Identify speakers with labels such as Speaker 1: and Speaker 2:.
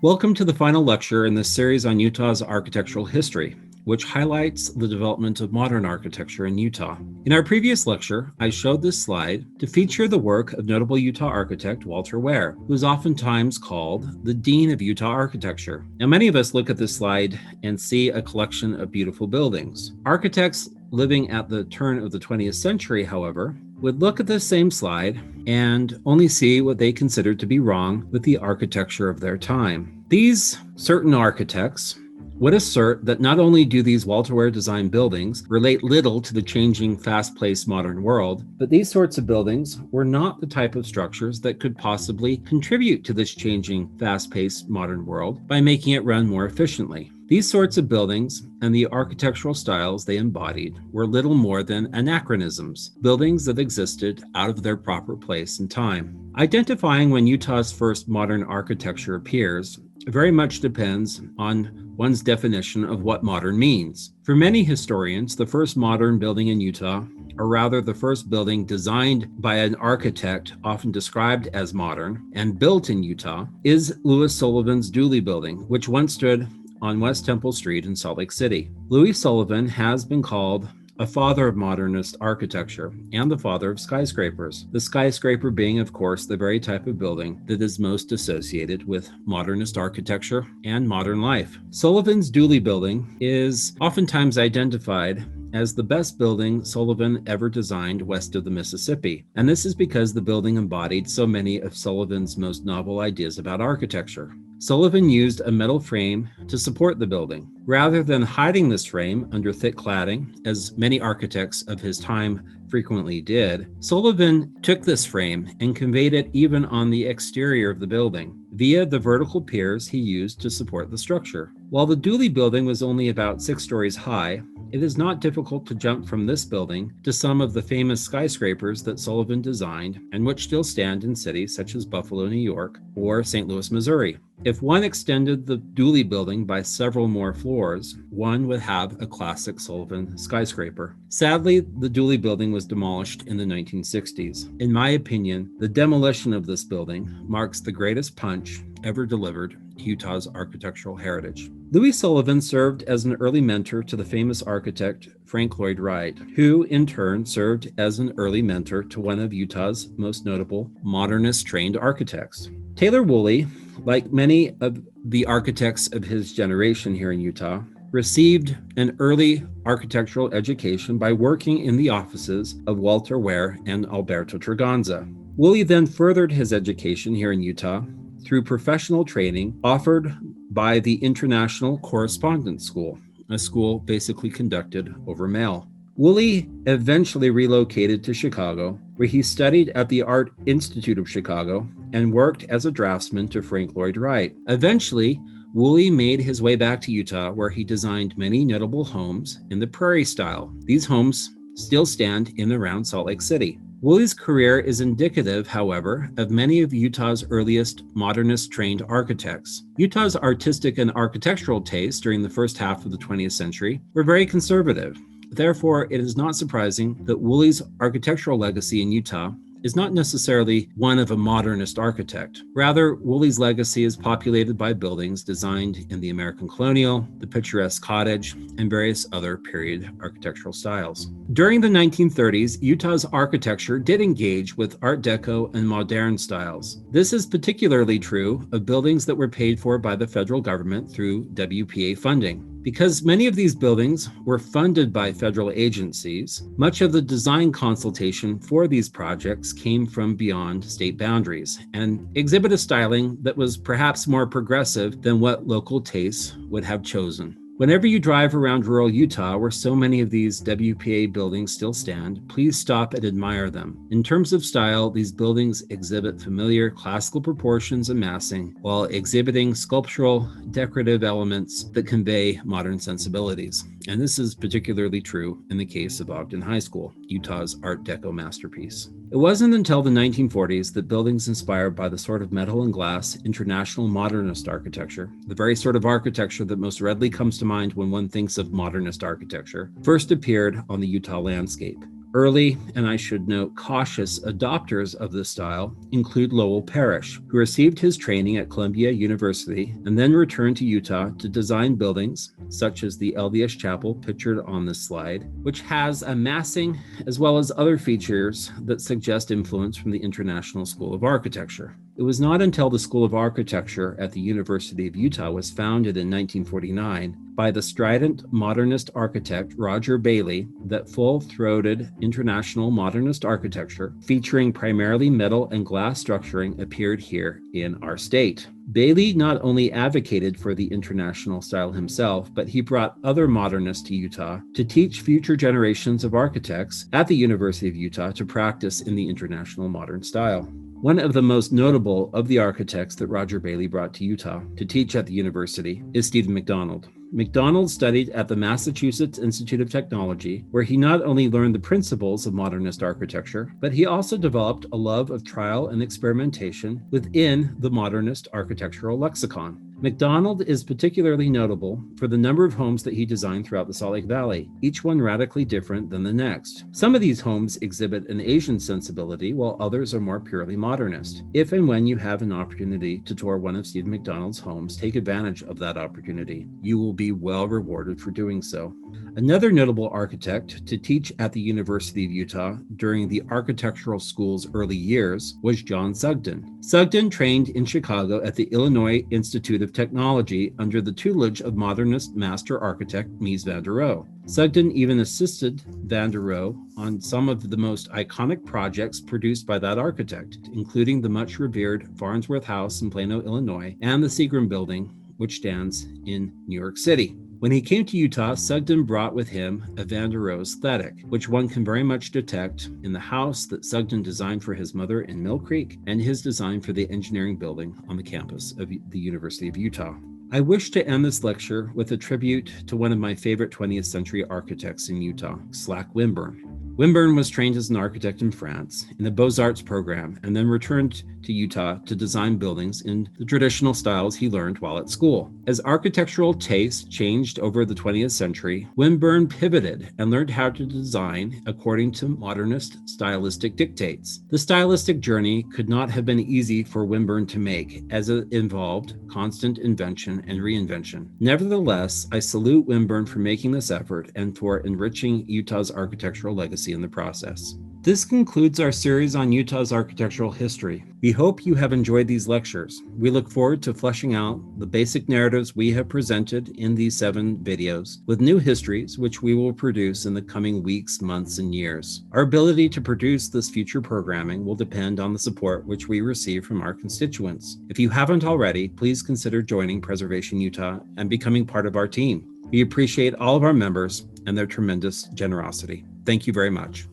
Speaker 1: Welcome to the final lecture in this series on Utah's architectural history, which highlights the development of modern architecture in Utah. In our previous lecture, I showed this slide to feature the work of notable Utah architect Walter Ware, who is oftentimes called the Dean of Utah Architecture. Now, many of us look at this slide and see a collection of beautiful buildings. Architects living at the turn of the 20th century, however, would look at this same slide and only see what they considered to be wrong with the architecture of their time. These certain architects would assert that not only do these Walter Ware designed buildings relate little to the changing, fast-paced modern world, but these sorts of buildings were not the type of structures that could possibly contribute to this changing, fast-paced modern world by making it run more efficiently. These sorts of buildings and the architectural styles they embodied were little more than anachronisms, buildings that existed out of their proper place and time. Identifying when Utah's first modern architecture appears very much depends on one's definition of what modern means. For many historians, the first modern building in Utah, or rather the first building designed by an architect often described as modern and built in Utah, is Louis Sullivan's Dooley building, which once stood on West Temple Street in Salt Lake City. Louis Sullivan has been called a father of modernist architecture and the father of skyscrapers. The skyscraper being, of course, the very type of building that is most associated with modernist architecture and modern life. Sullivan's Dooley building is oftentimes identified as the best building Sullivan ever designed west of the Mississippi. And this is because the building embodied so many of Sullivan's most novel ideas about architecture. Sullivan used a metal frame to support the building. Rather than hiding this frame under thick cladding, as many architects of his time frequently did, Sullivan took this frame and conveyed it even on the exterior of the building via the vertical piers he used to support the structure. While the Dooley building was only about 6 stories high, it is not difficult to jump from this building to some of the famous skyscrapers that Sullivan designed and which still stand in cities such as Buffalo, New York, or St. Louis, Missouri. If one extended the Dooley building by several more floors, one would have a classic Sullivan skyscraper. Sadly, the Dooley building was demolished in the 1960s. In my opinion, the demolition of this building marks the greatest punch ever delivered to Utah's architectural heritage. Louis Sullivan served as an early mentor to the famous architect Frank Lloyd Wright, who in turn served as an early mentor to one of Utah's most notable modernist trained architects. Taylor Woolley, like many of the architects of his generation here in Utah, received an early architectural education by working in the offices of Walter Ware and Alberto Treganza. Woolley then furthered his education here in Utah through professional training offered by the International Correspondence School, a school basically conducted over mail. Woolley eventually relocated to Chicago, where he studied at the Art Institute of Chicago and worked as a draftsman to Frank Lloyd Wright. Eventually, Woolley made his way back to Utah, where he designed many notable homes in the prairie style. These homes still stand in and around Salt Lake City. Woolley's career is indicative, however, of many of Utah's earliest modernist-trained architects. Utah's artistic and architectural tastes during the first half of the 20th century were very conservative. Therefore, it is not surprising that Woolley's architectural legacy in Utah is not necessarily one of a modernist architect. Rather, Woolley's legacy is populated by buildings designed in the American colonial, the picturesque cottage, and various other period architectural styles. During the 1930s, Utah's architecture did engage with Art Deco and modern styles. This is particularly true of buildings that were paid for by the federal government through WPA funding. Because many of these buildings were funded by federal agencies, much of the design consultation for these projects came from beyond state boundaries and exhibit a styling that was perhaps more progressive than what local tastes would have chosen. Whenever you drive around rural Utah, where so many of these WPA buildings still stand, please stop and admire them. In terms of style, these buildings exhibit familiar classical proportions and massing, while exhibiting sculptural, decorative elements that convey modern sensibilities. And this is particularly true in the case of Ogden High School, Utah's Art Deco masterpiece. It wasn't until the 1940s that buildings inspired by the sort of metal and glass international modernist architecture, the very sort of architecture that most readily comes to mind when one thinks of modernist architecture, first appeared on the Utah landscape. Early, and I should note cautious, adopters of this style include Lowell Parrish, who received his training at Columbia University and then returned to Utah to design buildings such as the LDS Chapel pictured on this slide, which has a massing as well as other features that suggest influence from the International School of Architecture. It was not until the School of Architecture at the University of Utah was founded in 1949 by the strident modernist architect Roger Bailey that full-throated international modernist architecture, featuring primarily metal and glass structuring, appeared here in our state. Bailey not only advocated for the international style himself, but he brought other modernists to Utah to teach future generations of architects at the University of Utah to practice in the international modern style. One of the most notable of the architects that Roger Bailey brought to Utah to teach at the university is Stephen McDonald. McDonald studied at the Massachusetts Institute of Technology, where he not only learned the principles of modernist architecture, but he also developed a love of trial and experimentation within the modernist architectural lexicon. McDonald is particularly notable for the number of homes that he designed throughout the Salt Lake Valley, each one radically different than the next. Some of these homes exhibit an Asian sensibility, while others are more purely modernist. If and when you have an opportunity to tour one of Stephen McDonald's homes, take advantage of that opportunity. You will be well rewarded for doing so. Another notable architect to teach at the University of Utah during the architectural school's early years was John Sugden. Sugden trained in Chicago at the Illinois Institute of Technology under the tutelage of modernist master architect Mies van der Rohe. Sugden even assisted van der Rohe on some of the most iconic projects produced by that architect, including the much revered Farnsworth House in Plano, Illinois, and the Seagram Building, which stands in New York City. When he came to Utah, Sugden brought with him a van der Rohe aesthetic, which one can very much detect in the house that Sugden designed for his mother in Mill Creek and his design for the engineering building on the campus of the University of Utah. I wish to end this lecture with a tribute to one of my favorite 20th century architects in Utah, Slack Wimburn. Wimburn was trained as an architect in France in the Beaux-Arts program and then returned to Utah to design buildings in the traditional styles he learned while at school. As architectural tastes changed over the 20th century, Wimburn pivoted and learned how to design according to modernist stylistic dictates. The stylistic journey could not have been easy for Wimburn to make, as it involved constant invention and reinvention. Nevertheless, I salute Wimburn for making this effort and for enriching Utah's architectural legacy in the process. This concludes our series on Utah's architectural history. We hope you have enjoyed these lectures. We look forward to fleshing out the basic narratives we have presented in these 7 videos with new histories, which we will produce in the coming weeks, months, and years. Our ability to produce this future programming will depend on the support which we receive from our constituents. If you haven't already, please consider joining Preservation Utah and becoming part of our team. We appreciate all of our members and their tremendous generosity. Thank you very much.